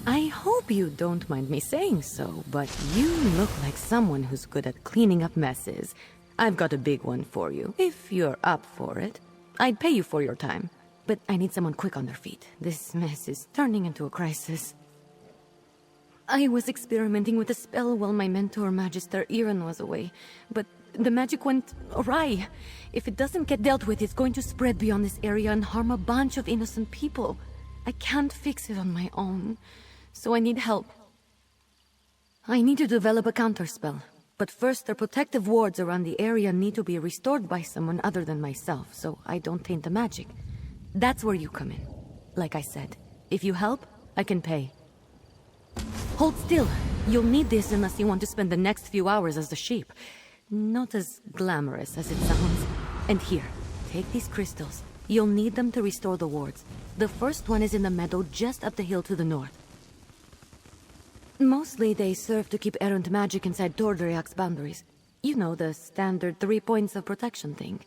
I hope you don't mind me saying so, but you look like someone who's good at cleaning up messes. I've got a big one for you, if you're up for it. I'd pay you for your time, but I need someone quick on their feet. This mess is turning into a crisis. I was experimenting with a spell while my mentor, Magister Iren, was away, but the magic went awry. If it doesn't get dealt with, it's going to spread beyond this area and harm a bunch of innocent people. I can't fix it on my own, so I need help. I need to develop a counterspell, but first the protective wards around the area need to be restored by someone other than myself, so I don't taint the magic. That's where you come in. Like I said, if you help, I can pay. Hold still. You'll need this unless you want to spend the next few hours as a sheep. Not as glamorous as it sounds. And here, take these crystals. You'll need them to restore the wards. The first one is in the meadow just up the hill to the north. Mostly they serve to keep errant magic inside Tordriak's boundaries. You know, the standard 3 points of protection thing.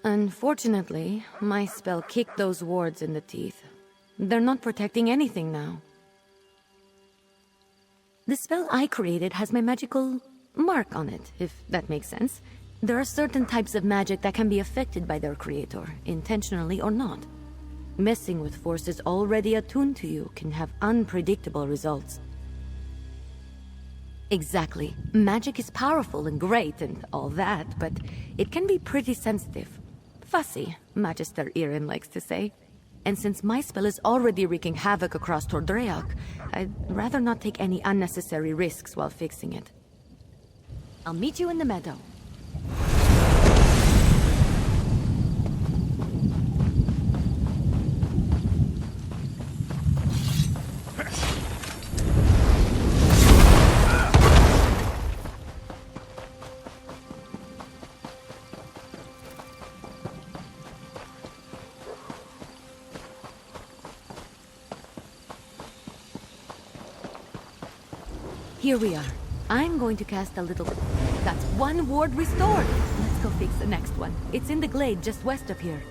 Unfortunately, my spell kicked those wards in the teeth. They're not protecting anything now. The spell I created has my magical mark on it, if that makes sense. There are certain types of magic that can be affected by their creator, intentionally or not. Messing with forces already attuned to you can have unpredictable results. Exactly. Magic is powerful and great and all that, but it can be pretty sensitive. Fussy, Magister Iren likes to say. And since my spell is already wreaking havoc across Tordreak, I'd rather not take any unnecessary risks while fixing it. I'll meet you in the meadow. Here we are. I'm going to cast a little... That's one ward restored! Let's go fix the next one. It's in the glade just west of here.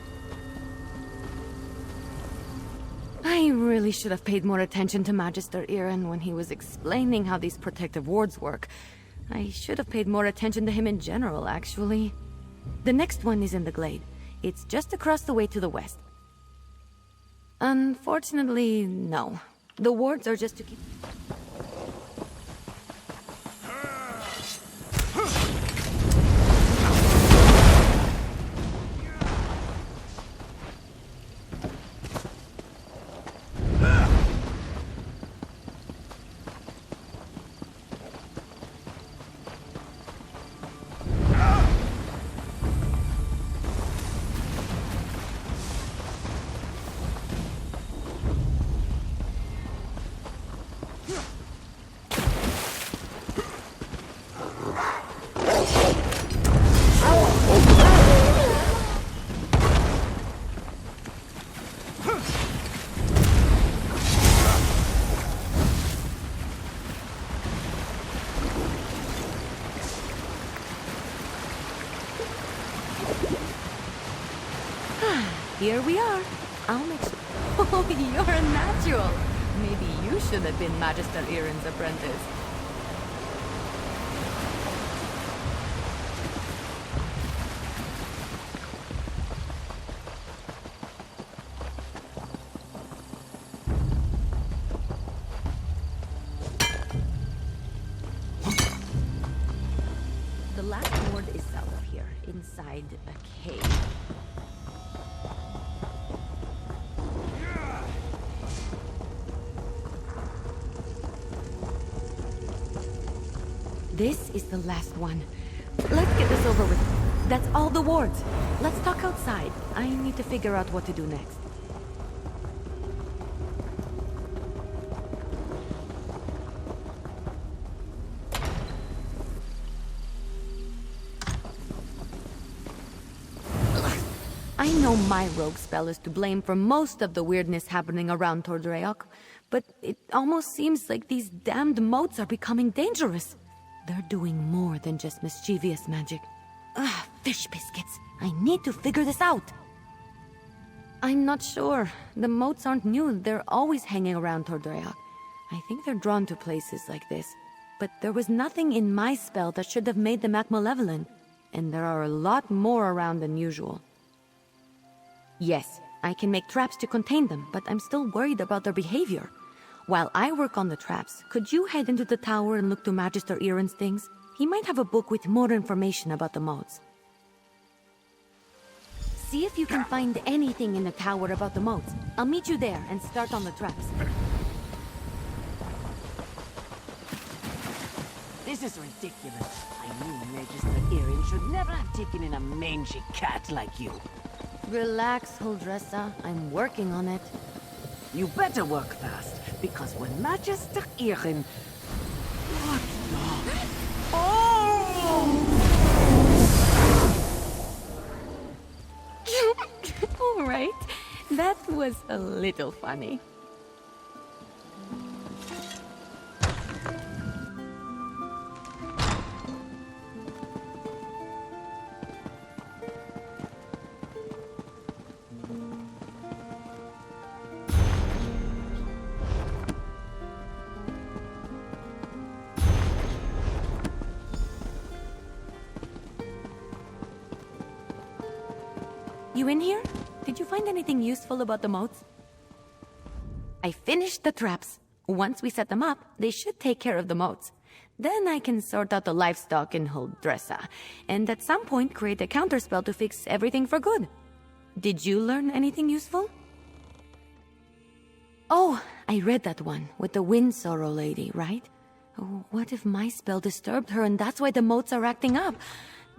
I really should have paid more attention to Magister Iren when he was explaining how these protective wards work. I should have paid more attention to him in general, actually. The next one is in the glade. It's just across the way to the west. Unfortunately, no. The wards are just to keep... Here we are. I'll make sure... Oh, you're a natural. Maybe you should have been Magister Iren's apprentice. The last ward is south of here, inside a cave. This is the last one. Let's get this over with. That's all the wards. Let's talk outside. I need to figure out what to do next. I know my rogue spell is to blame for most of the weirdness happening around Tordreak, but it almost seems like these damned moats are becoming dangerous. They're doing more than just mischievous magic. Ugh, fish biscuits. I need to figure this out. I'm not sure. The moats aren't new. They're always hanging around Tordreak. I think they're drawn to places like this. But there was nothing in my spell that should have made them act malevolent. And there are a lot more around than usual. Yes, I can make traps to contain them, but I'm still worried about their behavior. While I work on the traps, could you head into the tower and look to Magister Iren's things? He might have a book with more information about the modes. See if you can find anything in the tower about the modes. I'll meet you there and start on the traps. This is ridiculous. I knew Magister Iren should never have taken in a mangy cat like you. Relax, Huldressa. I'm working on it. You better work fast, because when Magister Iren... What the... Oh! All right. That was a little funny. You in here? Did you find anything useful about the moats? I finished the traps. Once we set them up, they should take care of the moats. Then I can sort out the livestock in Huldressa, and at some point create a counterspell to fix everything for good. Did you learn anything useful? Oh, I read that one, with the wind sorrow lady, right? Oh, what if my spell disturbed her and that's why the moats are acting up?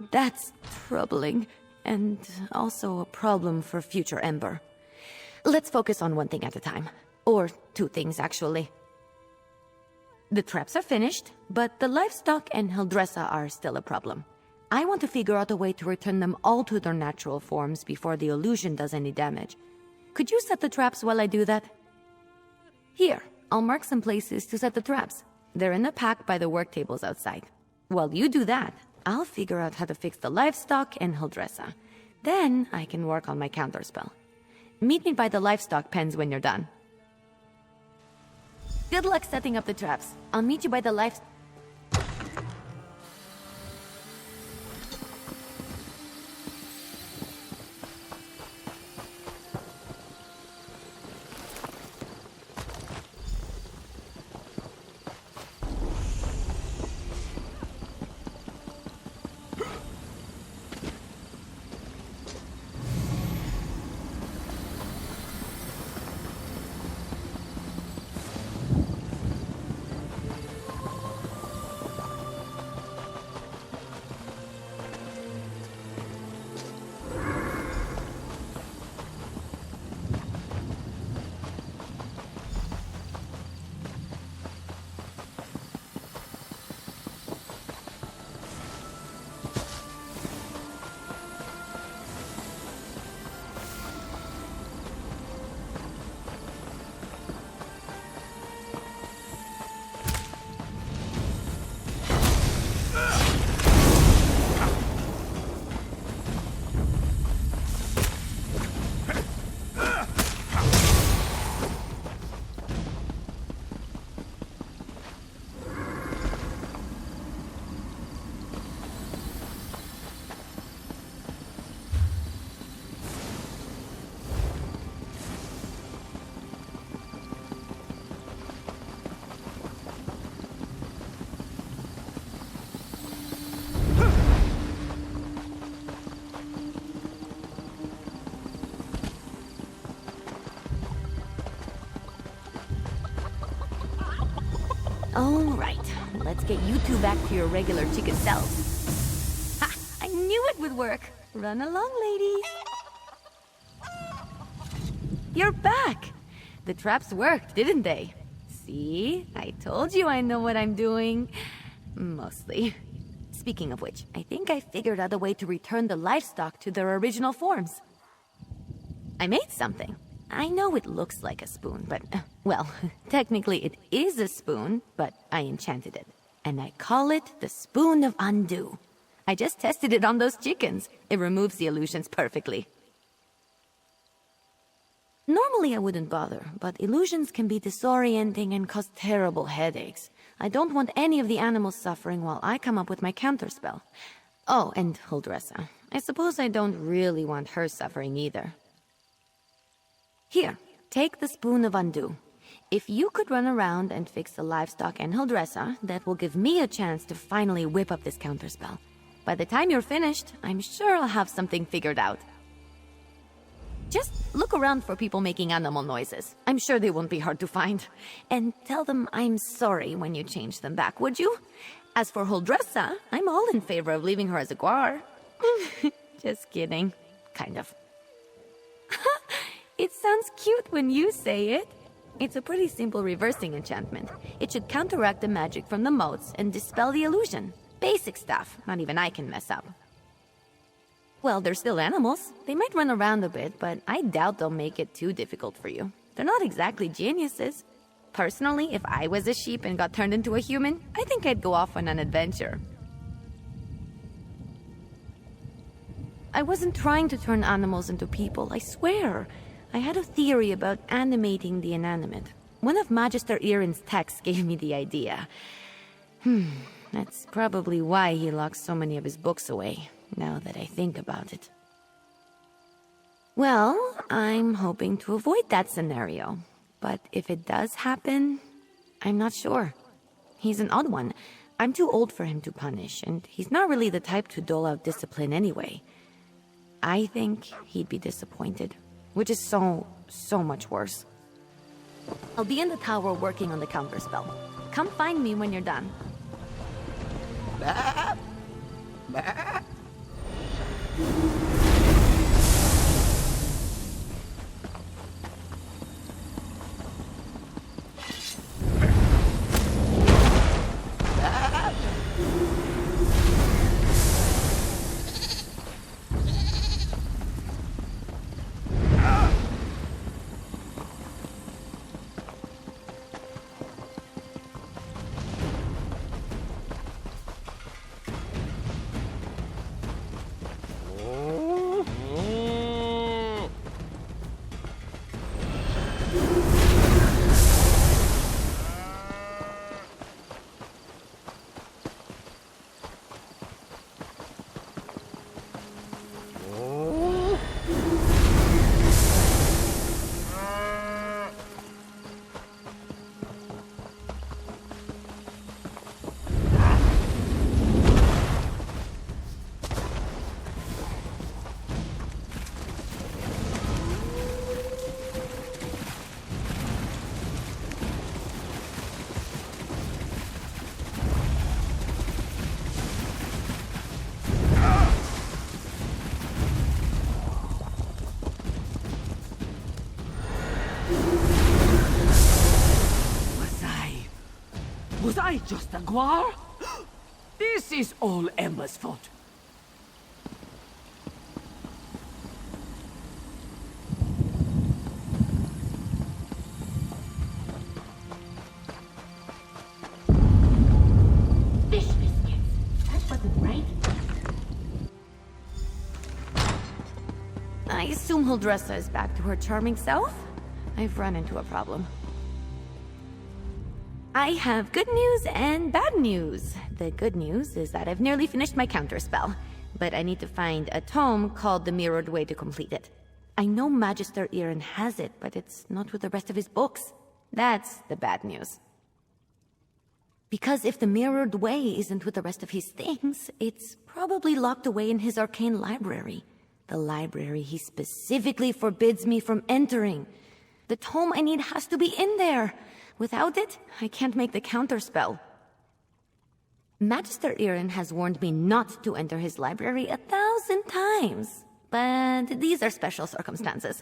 That's troubling. And also a problem for future Ember. Let's focus on one thing at a time. Or two things, actually. The traps are finished, but the livestock and Huldressa are still a problem. I want to figure out a way to return them all to their natural forms before the illusion does any damage. Could you set the traps while I do that? Here, I'll mark some places to set the traps. They're in a pack by the work tables outside. While you do that, I'll figure out how to fix the livestock and Huldressa. Then I can work on my counterspell. Meet me by the livestock pens when you're done. Good luck setting up the traps. I'll meet you by the livestock... All right, let's get you two back to your regular chicken selves. Ha! I knew it would work. Run along, ladies. You're back! The traps worked, didn't they? See? I told you I know what I'm doing. Mostly. Speaking of which, I think I figured out a way to return the livestock to their original forms. I made something. I know it looks like a spoon, but, well, technically it is a spoon, but I enchanted it. And I call it the Spoon of Undo. I just tested it on those chickens. It removes the illusions perfectly. Normally I wouldn't bother, but illusions can be disorienting and cause terrible headaches. I don't want any of the animals suffering while I come up with my counterspell. Oh, and Huldressa. I suppose I don't really want her suffering either. Here, take the Spoon of Undo. If you could run around and fix the livestock and Huldressa, that will give me a chance to finally whip up this counterspell. By the time you're finished, I'm sure I'll have something figured out. Just look around for people making animal noises. I'm sure they won't be hard to find. And tell them I'm sorry when you change them back, would you? As for Huldressa, I'm all in favor of leaving her as a guar. Just kidding. Kind of. It sounds cute when you say it. It's a pretty simple reversing enchantment. It should counteract the magic from the motes and dispel the illusion. Basic stuff, not even I can mess up. Well, they're still animals. They might run around a bit, but I doubt they'll make it too difficult for you. They're not exactly geniuses. Personally, if I was a sheep and got turned into a human, I think I'd go off on an adventure. I wasn't trying to turn animals into people, I swear. I had a theory about animating the inanimate. One of Magister Irin's texts gave me the idea. That's probably why he locks so many of his books away, now that I think about it. Well, I'm hoping to avoid that scenario. But if it does happen, I'm not sure. He's an odd one. I'm too old for him to punish, and he's not really the type to dole out discipline anyway. I think he'd be disappointed, which is so much worse. I'll be in the tower working on the counterspell. Come find me when you're done. Was I just a guar? This is all Ember's fault. Fish biscuits. That wasn't right. I assume Huldressa is back to her charming self? I've run into a problem. I have good news and bad news. The good news is that I've nearly finished my counterspell, but I need to find a tome called The Mirrored Way to complete it. I know Magister Irin has it, but it's not with the rest of his books. That's the bad news. Because if the Mirrored Way isn't with the rest of his things, it's probably locked away in his arcane library. The library he specifically forbids me from entering. The tome I need has to be in there. Without it, I can't make the counterspell. Magister Irin has warned me not to enter his library 1,000 times. But these are special circumstances.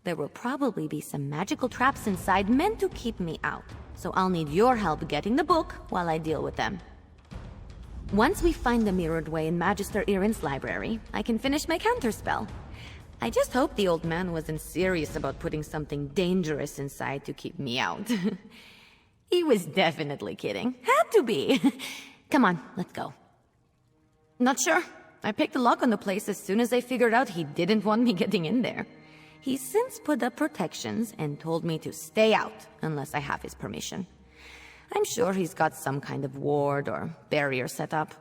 There will probably be some magical traps inside meant to keep me out. So I'll need your help getting the book while I deal with them. Once we find the Mirrored Way in Magister Irin's library, I can finish my counterspell. I just hope the old man wasn't serious about putting something dangerous inside to keep me out. He was definitely kidding. Had to be. Come on, let's go. Not sure. I picked the lock on the place as soon as I figured out he didn't want me getting in there. He's since put up protections and told me to stay out unless I have his permission. I'm sure he's got some kind of ward or barrier set up.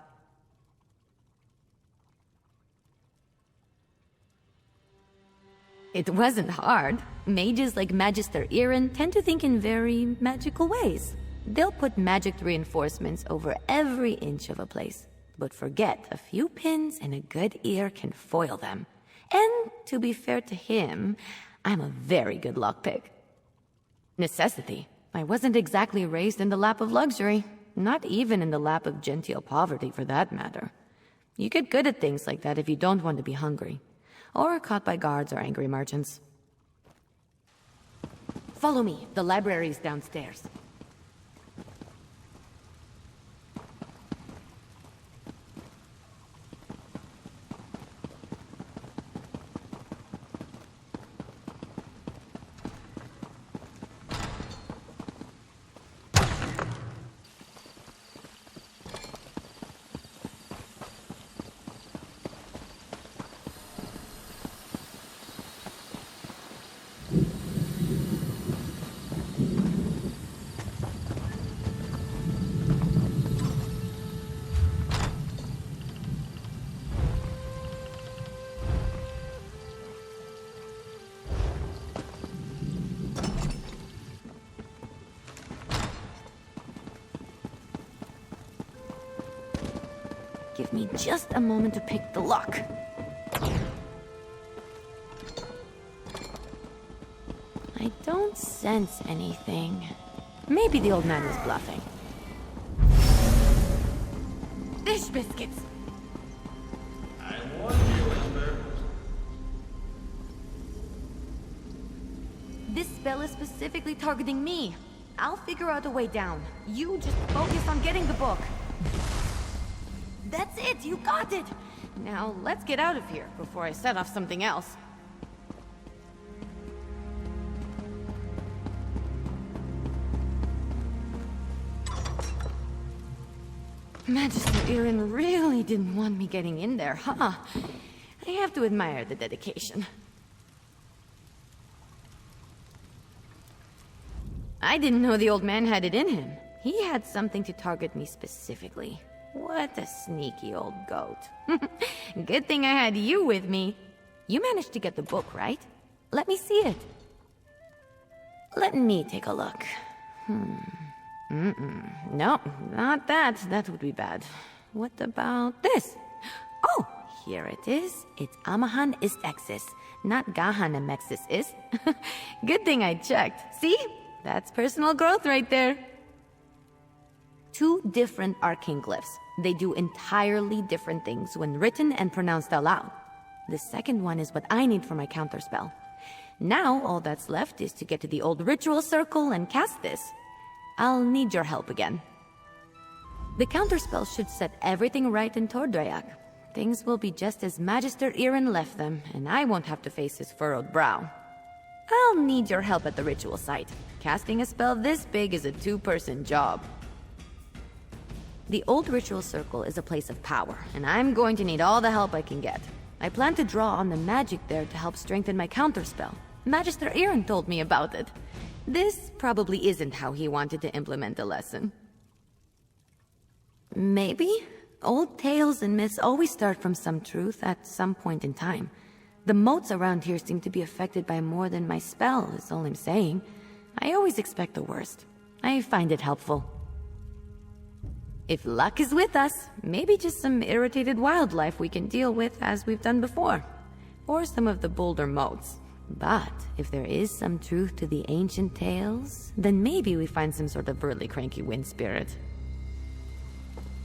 It wasn't hard. Mages like Magister Irin tend to think in very magical ways. They'll put magic reinforcements over every inch of a place, but forget a few pins and a good ear can foil them. And to be fair to him, I'm a very good lockpick. Necessity. I wasn't exactly raised in the lap of luxury, not even in the lap of genteel poverty for that matter. You get good at things like that if you don't want to be hungry, or caught by guards or angry merchants. Follow me, the library is downstairs. Give me just a moment to pick the lock. I don't sense anything. Maybe the old man is bluffing. Fish biscuits! I warned you, Ember. This spell is specifically targeting me. I'll figure out a way down. You just focus on getting the book. That's it! You got it! Now, let's get out of here before I set off something else. Magister Irin really didn't want me getting in there, huh? I have to admire the dedication. I didn't know the old man had it in him. He had something to target me specifically. What a sneaky old goat. Good thing I had you with me. You managed to get the book, right? Let me see it. Let me take a look. No, not that. That would be bad. What about this? Oh, here it is. It's Amahan ist Exis, not Gahan Amexis is. Good thing I checked. See? That's personal growth right there. Two different arcane glyphs. They do entirely different things when written and pronounced aloud. The second one is what I need for my counterspell. Now, all that's left is to get to the old ritual circle and cast this. I'll need your help again. The counterspell should set everything right in Tordrayak. Things will be just as Magister Irin left them, and I won't have to face his furrowed brow. I'll need your help at the ritual site. Casting a spell this big is a two-person job. The old ritual circle is a place of power, and I'm going to need all the help I can get. I plan to draw on the magic there to help strengthen my counterspell. Magister Irin told me about it. This probably isn't how he wanted to implement the lesson. Maybe? Old tales and myths always start from some truth at some point in time. The moats around here seem to be affected by more than my spell, is all I'm saying. I always expect the worst. I find it helpful. If luck is with us, maybe just some irritated wildlife we can deal with as we've done before. Or some of the bolder moats. But if there is some truth to the ancient tales, then maybe we find some sort of really cranky wind spirit.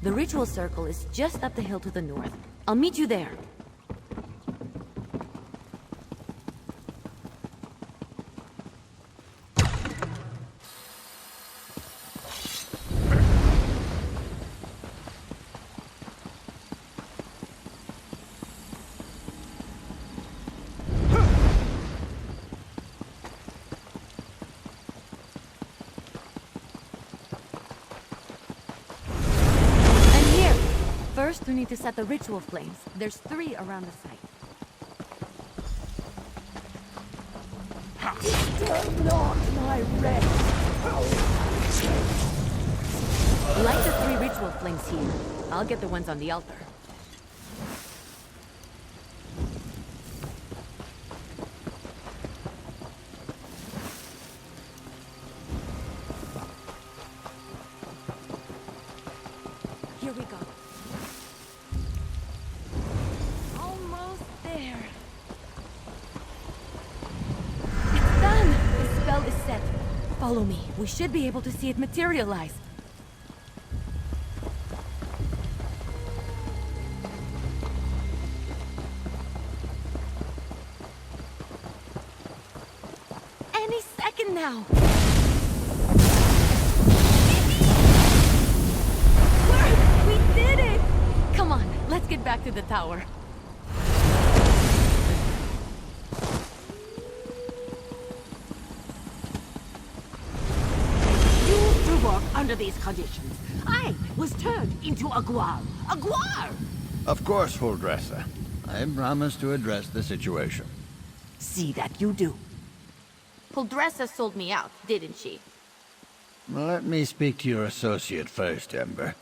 The ritual circle is just up the hill to the north. I'll meet you there. First, we need to set the ritual flames. There's 3 around the site. Disturb not my rest. Light the 3 ritual flames here. I'll get the ones on the altar. Here we go. Almost there. It's done! The spell is set. Follow me. We should be able to see it materialize. Any second now. We did it! Come on, let's get back to the tower. You to work under these conditions. I was turned into a guar. A guar! Of course, Huldressa. I promise to address the situation. See that you do. Huldressa sold me out, didn't she? Let me speak to your associate first, Ember.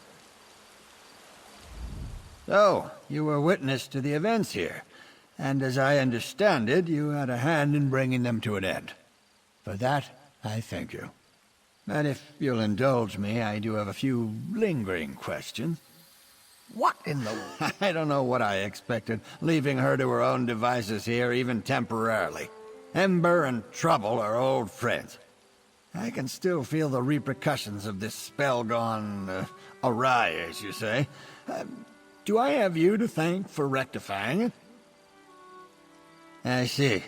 So, you were witness to the events here, and as I understand it, you had a hand in bringing them to an end. For that, I thank you. And if you'll indulge me, I do have a few lingering questions. What in the... I don't know what I expected, leaving her to her own devices here, even temporarily. Ember and Trouble are old friends. I can still feel the repercussions of this spell gone awry, as you say. Do I have you to thank for rectifying it? I see.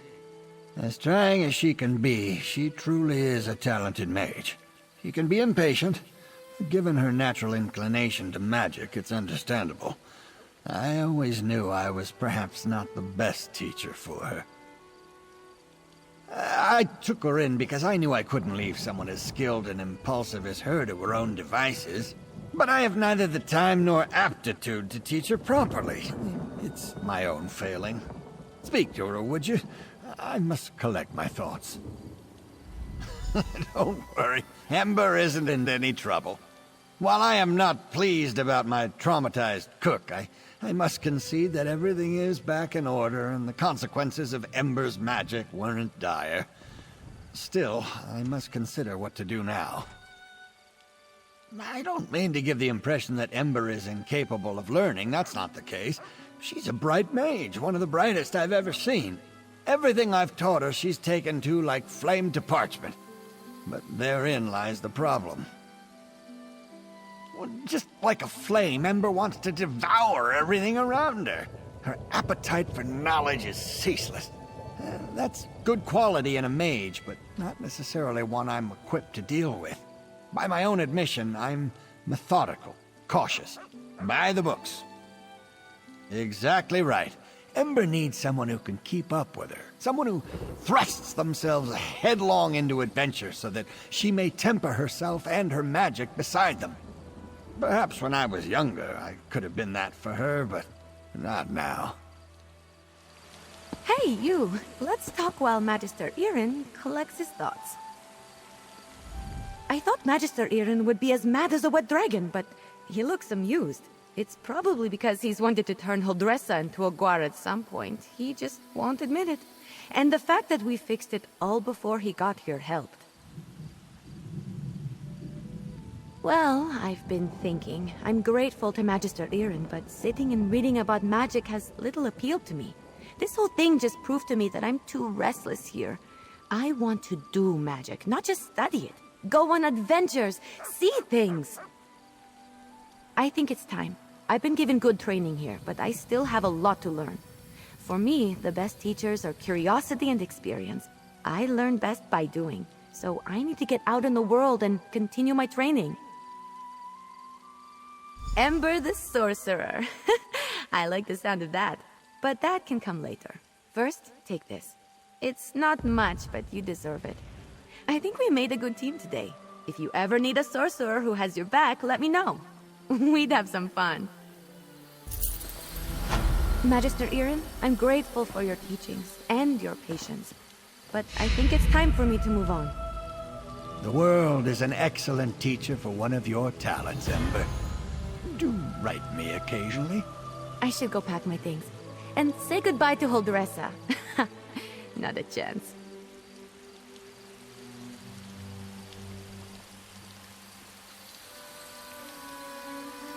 As trying as she can be, she truly is a talented mage. She can be impatient. Given her natural inclination to magic, it's understandable. I always knew I was perhaps not the best teacher for her. I took her in because I knew I couldn't leave someone as skilled and impulsive as her to her own devices. But I have neither the time nor aptitude to teach her properly. It's my own failing. Speak to her, would you? I must collect my thoughts. Don't worry, Ember isn't in any trouble. While I am not pleased about my traumatized cook, I must concede that everything is back in order and the consequences of Ember's magic weren't dire. Still, I must consider what to do now. I don't mean to give the impression that Ember is incapable of learning. That's not the case. She's a bright mage, one of the brightest I've ever seen. Everything I've taught her she's taken to like flame to parchment. But therein lies the problem. Well, just like a flame, Ember wants to devour everything around her. Her appetite for knowledge is ceaseless. That's good quality in a mage, but not necessarily one I'm equipped to deal with. By my own admission, I'm methodical, cautious, by the books. Exactly right. Ember needs someone who can keep up with her. Someone who thrusts themselves headlong into adventure so that she may temper herself and her magic beside them. Perhaps when I was younger, I could have been that for her, but not now. Hey, you! Let's talk while Magister Irin collects his thoughts. I thought Magister Irin would be as mad as a wet dragon, but he looks amused. It's probably because he's wanted to turn Huldressa into a guar at some point. He just won't admit it. And the fact that we fixed it all before he got here helped. Well, I've been thinking. I'm grateful to Magister Irin, but sitting and reading about magic has little appeal to me. This whole thing just proved to me that I'm too restless here. I want to do magic, not just study it. Go on adventures, see things. I think it's time. I've been given good training here, but I still have a lot to learn. For me, the best teachers are curiosity and experience. I learn best by doing, so I need to get out in the world and continue my training. Ember the Sorcerer. I like the sound of that. But that can come later. First, take this. It's not much, but you deserve it. I think we made a good team today. If you ever need a sorcerer who has your back, let me know. We'd have some fun. Magister Irin, I'm grateful for your teachings and your patience. but I think it's time for me to move on. The world is an excellent teacher for one of your talents, Ember. Do write me occasionally. I should go pack my things. And say goodbye to Holdressa. Not a chance.